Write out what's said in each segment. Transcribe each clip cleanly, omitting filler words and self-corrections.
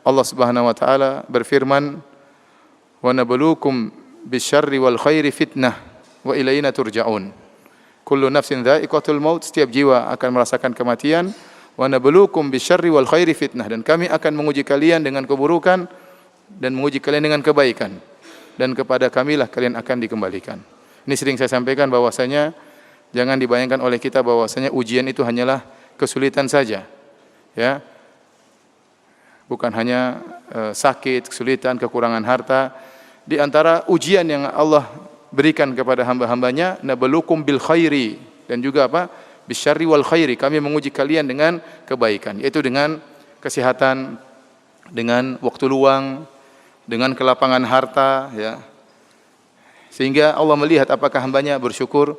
Allah Subhanahu wa taala berfirman, "Wa nabluukum bisyarri wal khairi fitnah wa ilaina turja'un." Kullu nafsin dha'iqatul maut, setiap jiwa akan merasakan kematian. Wa nabluukum bisyarri wal khairi fitnah, dan kami akan menguji kalian dengan keburukan dan menguji kalian dengan kebaikan, dan kepada kamilah kalian akan dikembalikan. Ini sering saya sampaikan bahwasanya jangan dibayangkan oleh kita bahwasanya ujian itu hanyalah kesulitan saja. Ya. Bukan hanya sakit, kesulitan, kekurangan harta. Di antara ujian yang Allah berikan kepada hamba-hambanya, nabluukum bil khairi, dan juga apa? Bisyarri wal khairi, kami menguji kalian dengan kebaikan, yaitu dengan kesehatan, dengan waktu luang, dengan kelapangan harta, ya. Sehingga Allah melihat apakah hambanya bersyukur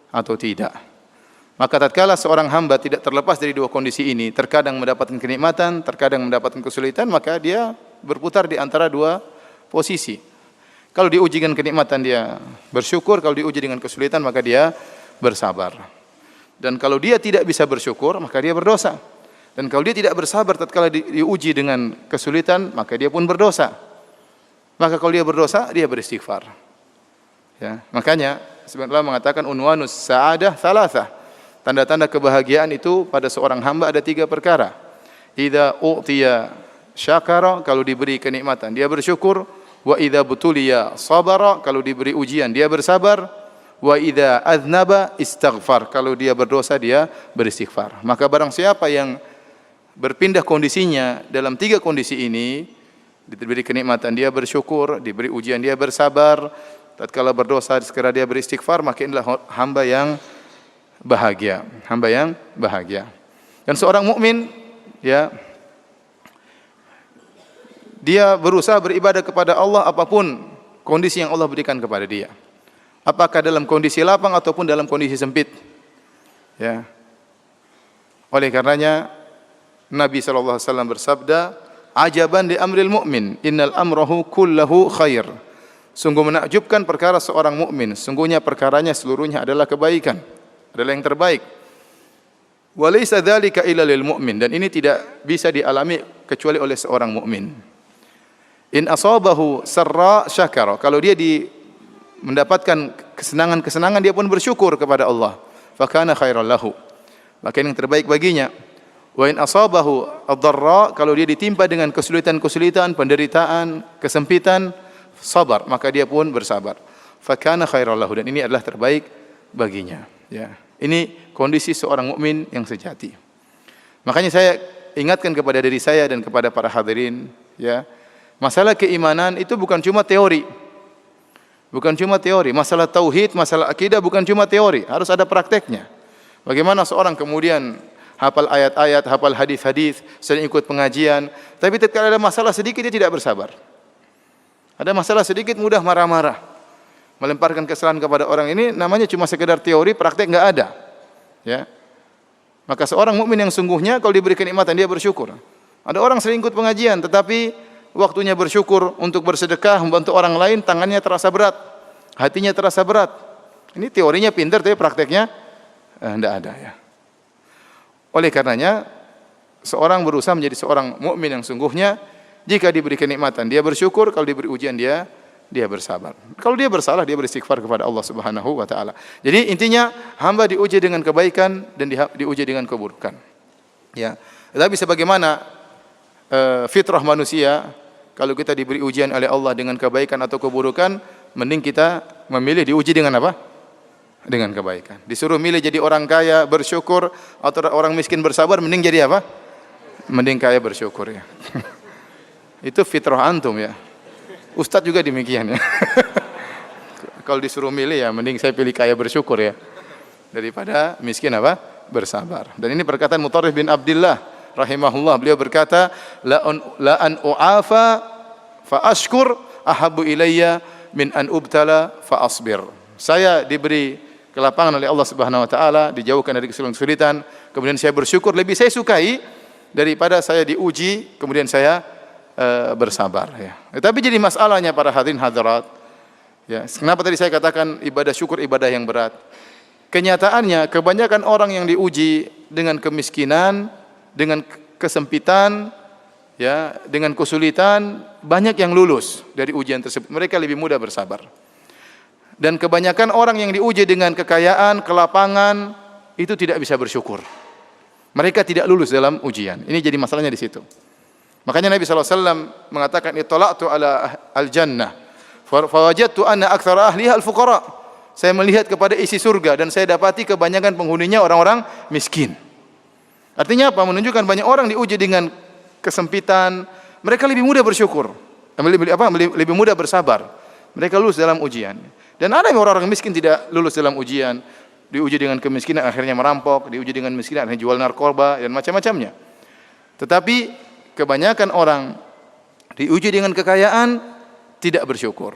atau tidak. Maka tatkala seorang hamba tidak terlepas dari dua kondisi ini, terkadang mendapatkan kenikmatan, terkadang mendapatkan kesulitan, maka dia berputar di antara dua posisi. Kalau diuji dengan kenikmatan dia bersyukur, kalau diuji dengan kesulitan maka dia bersabar. Dan kalau dia tidak bisa bersyukur maka dia berdosa. Dan kalau dia tidak bersabar tatkala diuji dengan kesulitan maka dia pun berdosa. Maka kalau dia berdosa dia beristighfar. Ya, makanya sebenarnya mengatakan unwanus sa'adah thalathah. Tanda-tanda kebahagiaan itu pada seorang hamba ada 3 perkara. Idza u'tiya syakara, kalau diberi kenikmatan dia bersyukur. Wa idza butuliya sabara, kalau diberi ujian dia bersabar. Wa idza aznaba istaghfar, kalau dia berdosa dia beristighfar. Maka barang siapa yang berpindah kondisinya dalam 3 kondisi ini, diberi kenikmatan dia bersyukur, diberi ujian dia bersabar, tatkala berdosa segera dia beristighfar, maka inilah hamba yang bahagia, hamba yang bahagia. Dan seorang mukmin, ya, dia berusaha beribadah kepada Allah apapun kondisi yang Allah berikan kepada dia. Apakah dalam kondisi lapang ataupun dalam kondisi sempit. Ya. Oleh karenanya Nabi sallallahu alaihi wasallam bersabda, "Ajaban li amril mu'min, innal amrahu kullahu khair." Sungguh menakjubkan perkara seorang mukmin, sungguhnya perkaranya seluruhnya adalah kebaikan, adalah yang terbaik. Wa laysa dzalika illa lil mu'min, dan ini tidak bisa dialami kecuali oleh seorang mukmin. In asabahu sarra syakara, kalau dia mendapatkan kesenangan-kesenangan dia pun bersyukur kepada Allah. Fa kana khairan lahu, maka yang terbaik baginya. Wa in asabahu ad-dharra, kalau dia ditimpa dengan kesulitan-kesulitan, penderitaan, kesempitan, sabar, maka dia pun bersabar. Fa kana khairan lahu, dan ini adalah terbaik baginya. Ya, ini kondisi seorang mukmin yang sejati. Makanya saya ingatkan kepada diri saya dan kepada para hadirin, ya, masalah keimanan itu bukan cuma teori. Bukan cuma teori, masalah tauhid, masalah akidah bukan cuma teori, harus ada prakteknya. Bagaimana seorang kemudian hafal ayat-ayat, hafal hadis-hadis, sering ikut pengajian, tapi ketika ada masalah sedikit dia tidak bersabar. Ada masalah sedikit mudah marah-marah, melemparkan kesalahan kepada orang, ini namanya cuma sekedar teori, praktek enggak ada. Ya. Maka seorang mukmin yang sungguhnya kalau diberi kenikmatan dia bersyukur. Ada orang sering ikut pengajian tetapi waktunya bersyukur untuk bersedekah, membantu orang lain, tangannya terasa berat, hatinya terasa berat. Ini teorinya pintar tapi prakteknya enggak ada, ya. Oleh karenanya seorang berusaha menjadi seorang mukmin yang sungguhnya. Jika diberi kenikmatan dia bersyukur, kalau diberi ujian dia bersabar. Kalau dia bersalah dia beristighfar kepada Allah Subhanahu wa taala. Jadi intinya hamba diuji dengan kebaikan dan diuji dengan keburukan. Ya. Tapi sebagaimana fitrah manusia, kalau kita diberi ujian oleh Allah dengan kebaikan atau keburukan, mending kita memilih diuji dengan apa? Dengan kebaikan. Disuruh milih jadi orang kaya bersyukur atau orang miskin bersabar, mending jadi apa? Mending kaya bersyukur, ya. Itu fitrah antum, ya. Ustadz juga demikian, ya. Kalau disuruh milih ya mending saya pilih kaya bersyukur, ya, daripada miskin apa? Bersabar. Dan ini perkataan Mutarrif bin Abdullah rahimahullah. Beliau berkata, la an u'afa fa ashkur ahabbu ilayya min an ubtala fa asbir. Saya diberi kelapangan oleh Allah Subhanahu wa taala, dijauhkan dari kesulitan, kemudian saya bersyukur, lebih saya sukai daripada saya diuji kemudian saya bersabar, ya. Tapi jadi masalahnya para hadirin hadirat, ya, kenapa tadi saya katakan ibadah syukur ibadah yang berat? Kenyataannya kebanyakan orang yang diuji dengan kemiskinan, dengan kesempitan, ya, dengan kesulitan, banyak yang lulus dari ujian tersebut. Mereka lebih mudah bersabar. Dan kebanyakan orang yang diuji dengan kekayaan, kelapangan, itu tidak bisa bersyukur. Mereka tidak lulus dalam ujian. Ini jadi masalahnya di situ. Makanya Nabi SAW mengatakan, "Ittala'tu ala al-jannah, fawajadtu anna aktsara ahliha al-fuqara." Saya melihat kepada isi surga dan saya dapati kebanyakan penghuninya orang-orang miskin. Artinya apa? Menunjukkan banyak orang diuji dengan kesempitan, mereka lebih mudah bersyukur, lebih mudah bersabar. Mereka lulus dalam ujian. Dan ada orang-orang miskin tidak lulus dalam ujian, diuji dengan kemiskinan akhirnya merampok, diuji dengan kemiskinan akhirnya jual narkoba dan macam-macamnya. Tetapi kebanyakan orang diuji dengan kekayaan tidak bersyukur,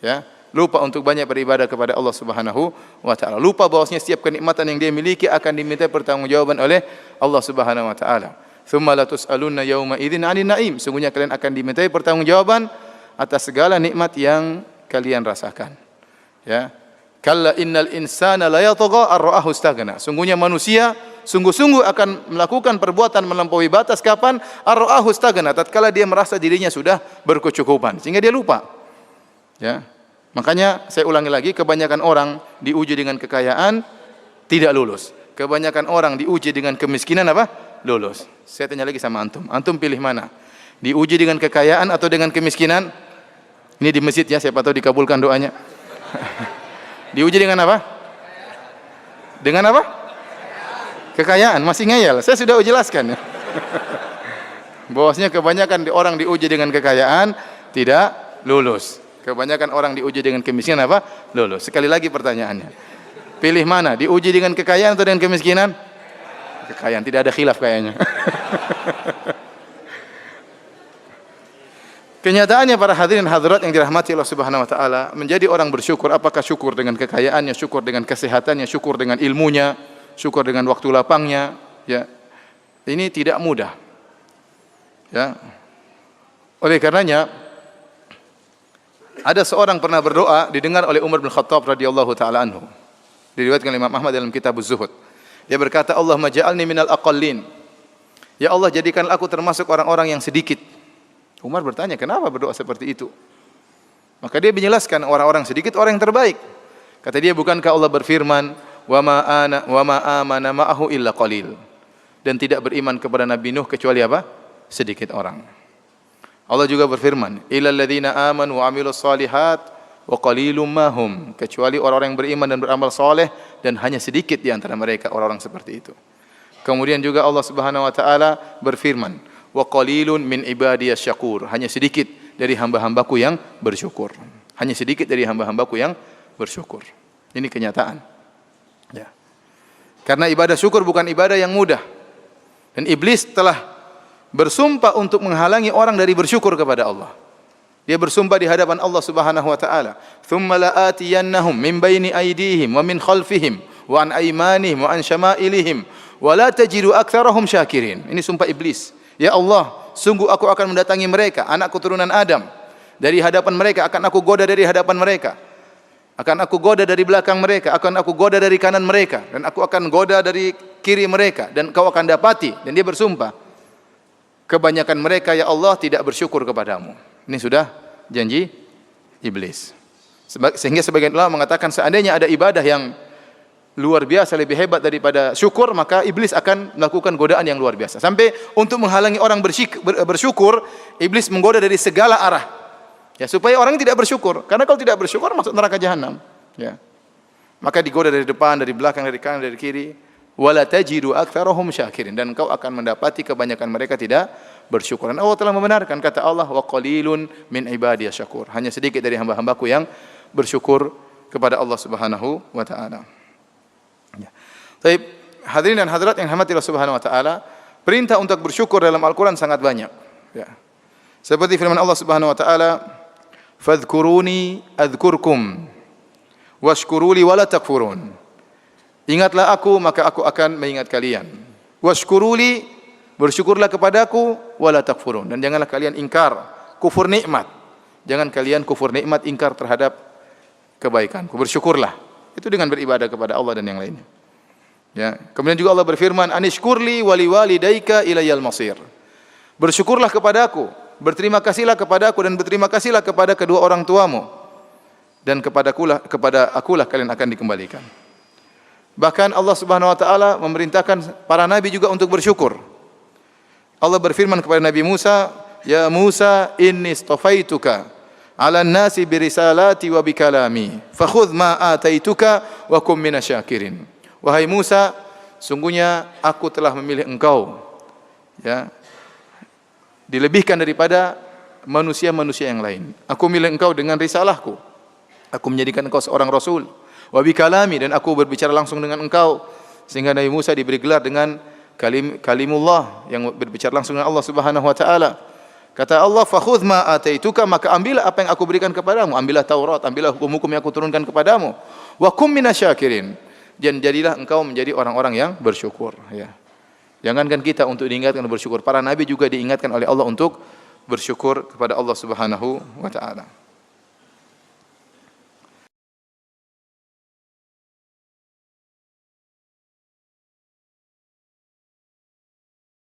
ya. Lupa untuk banyak beribadah kepada Allah Subhanahu wa taala. Lupa bahwasanya setiap kenikmatan yang dia miliki akan diminta pertanggungjawaban oleh Allah Subhanahu wa taala. Tsumma la tus'alunna yauma idzin 'anil na'im. Sungguhnya kalian akan dimintai pertanggungjawaban atas segala nikmat yang kalian rasakan. Ya. Kalla innal insana la yatagha ar-ra'ahu istaghna. Sungguhnya manusia sungguh-sungguh akan melakukan perbuatan melampaui batas kapan? Ar-ra'ahu istaghna, tatkala dia merasa dirinya sudah berkecukupan sehingga dia lupa. Ya. Makanya saya ulangi lagi, kebanyakan orang diuji dengan kekayaan tidak lulus. Kebanyakan orang diuji dengan kemiskinan apa? Lulus. Saya tanya lagi sama antum. Antum pilih mana? Diuji dengan kekayaan atau dengan kemiskinan? Ini di masjid ya, siapa tahu dikabulkan doanya. Diuji dengan apa? Dengan apa? Kekayaan. Masih ngeyel. Saya sudah jelaskan. Bahwasanya kebanyakan orang diuji dengan kekayaan tidak lulus. Kebanyakan orang diuji dengan kemiskinan apa? Lulus. Sekali lagi pertanyaannya. Pilih mana? Diuji dengan kekayaan atau dengan kemiskinan? Kekayaan. Tidak ada khilaf kayaknya. Kenyataannya para hadirin hadirat yang dirahmati Allah Subhanahu wa taala, menjadi orang bersyukur, apakah syukur dengan kekayaannya, syukur dengan kesehatannya, syukur dengan ilmunya, syukur dengan waktu lapangnya, ya. Ini tidak mudah. Ya. Oleh karenanya ada seorang pernah berdoa didengar oleh Umar bin Khattab radhiyallahu taala anhu. Diriwayatkan oleh Imam Ahmad dalam kitab Az-Zuhud. Dia berkata, "Allahumma ja'alni minal aqallin." Ya Allah, jadikanlah aku termasuk orang-orang yang sedikit. Umar bertanya, kenapa berdoa seperti itu? Maka dia menjelaskan, orang-orang sedikit orang yang terbaik. Kata dia, bukankah Allah berfirman, wa ma amana ma'ahu illa qalil. Dan tidak beriman kepada Nabi Nuh kecuali apa? Sedikit orang. Allah juga berfirman, illal ladzina amanu wa 'amilus shalihat wa qalilum ma hum. Kecuali orang-orang yang beriman dan beramal saleh, dan hanya sedikit di antara mereka orang-orang seperti itu. Kemudian juga Allah Subhanahu wa taala berfirman, wa qalilun min ibadiyas syakur. Hanya sedikit dari hamba-hambaku yang bersyukur. Hanya sedikit dari hamba-hambaku yang bersyukur. Ini kenyataan. Ya. Karena ibadah syukur bukan ibadah yang mudah. Dan iblis telah bersumpah untuk menghalangi orang dari bersyukur kepada Allah. Dia bersumpah di hadapan Allah Subhanahu wa taala, "Tsumma la'atiyannahum min baini aydihim wa min khalfihim wa an aymanihim wa an syama'ilihim wa la tajidu aktsarahum syakirin." Ini sumpah iblis. Ya Allah, sungguh aku akan mendatangi mereka, anak keturunan Adam. Dari hadapan mereka, akan aku goda dari hadapan mereka. Akan aku goda dari belakang mereka, akan aku goda dari kanan mereka, dan aku akan goda dari kiri mereka, dan kau akan dapati. Dan dia bersumpah, kebanyakan mereka ya Allah tidak bersyukur kepadamu. Ini sudah janji iblis. Sehingga sebagian ulama mengatakan seandainya ada ibadah yang luar biasa, lebih hebat daripada syukur, maka iblis akan melakukan godaan yang luar biasa. Sampai untuk menghalangi orang bersyukur, iblis menggoda dari segala arah. Ya, supaya orang tidak bersyukur. Karena kalau tidak bersyukur masuk neraka jahanam. Ya. Maka digoda dari depan, dari belakang, dari kanan, dari kiri. Wala tajidu aktsarahum syakirin. Dan kau akan mendapati kebanyakan mereka tidak bersyukur. Dan Allah telah membenarkan kata Allah, wa qalilun min ibadiyas syakur. Hanya sedikit dari hamba-hambaku yang bersyukur kepada Allah Subhanahu wa taala. Ya. Baik, hadirin dan hadirat yang dirahmati Allah Subhanahu wa taala, perintah untuk bersyukur dalam Al-Qur'an sangat banyak. Ya. Seperti firman Allah Subhanahu wa taala, "Fadhkuruni adzkurkum washkuruli wala takfurun." Ingatlah aku maka aku akan mengingat kalian. Washkuruli, bersyukurlah kepadaku, wala takfurun, dan janganlah kalian ingkar, kufur nikmat. Jangan kalian kufur nikmat, ingkar terhadap kebaikanku. Bersyukurlah. Itu dengan beribadah kepada Allah dan yang lainnya. Ya. Kemudian juga Allah berfirman, "Anishkurli wali walidayka ilayal masir." Bersyukurlah kepadaku, berterima kasihlah kepadaku dan berterima kasihlah kepada kedua orang tuamu dan kepada akulah kalian akan dikembalikan. Bahkan Allah Subhanahu wa taala memerintahkan para nabi juga untuk bersyukur. Allah berfirman kepada Nabi Musa, "Ya Musa, inni istafaituka 'alan nasi birisalati wa bikalami, fakhudh ma ataituka wa kum minasyakirin." Wahai Musa, sungguhnya aku telah memilih engkau, ya, dilebihkan daripada manusia-manusia yang lain. Aku milih engkau dengan risalahku. Aku menjadikan engkau seorang rasul. Wa bikalami, dan aku berbicara langsung dengan engkau. Sehingga Nabi Musa diberi gelar dengan kalimullah, yang berbicara langsung dengan Allah Subhanahu wa taala. Kata Allah, "Fakhudh ma ataituka," maka ambillah apa yang aku berikan kepadamu. Ambillah Taurat, ambillah hukum-hukum yang aku turunkan kepadamu. Wa kum minasyakirin, dan jadilah engkau menjadi orang-orang yang bersyukur, ya. Jangankan kita untuk diingatkan bersyukur, para nabi juga diingatkan oleh Allah untuk bersyukur kepada Allah Subhanahu wa taala.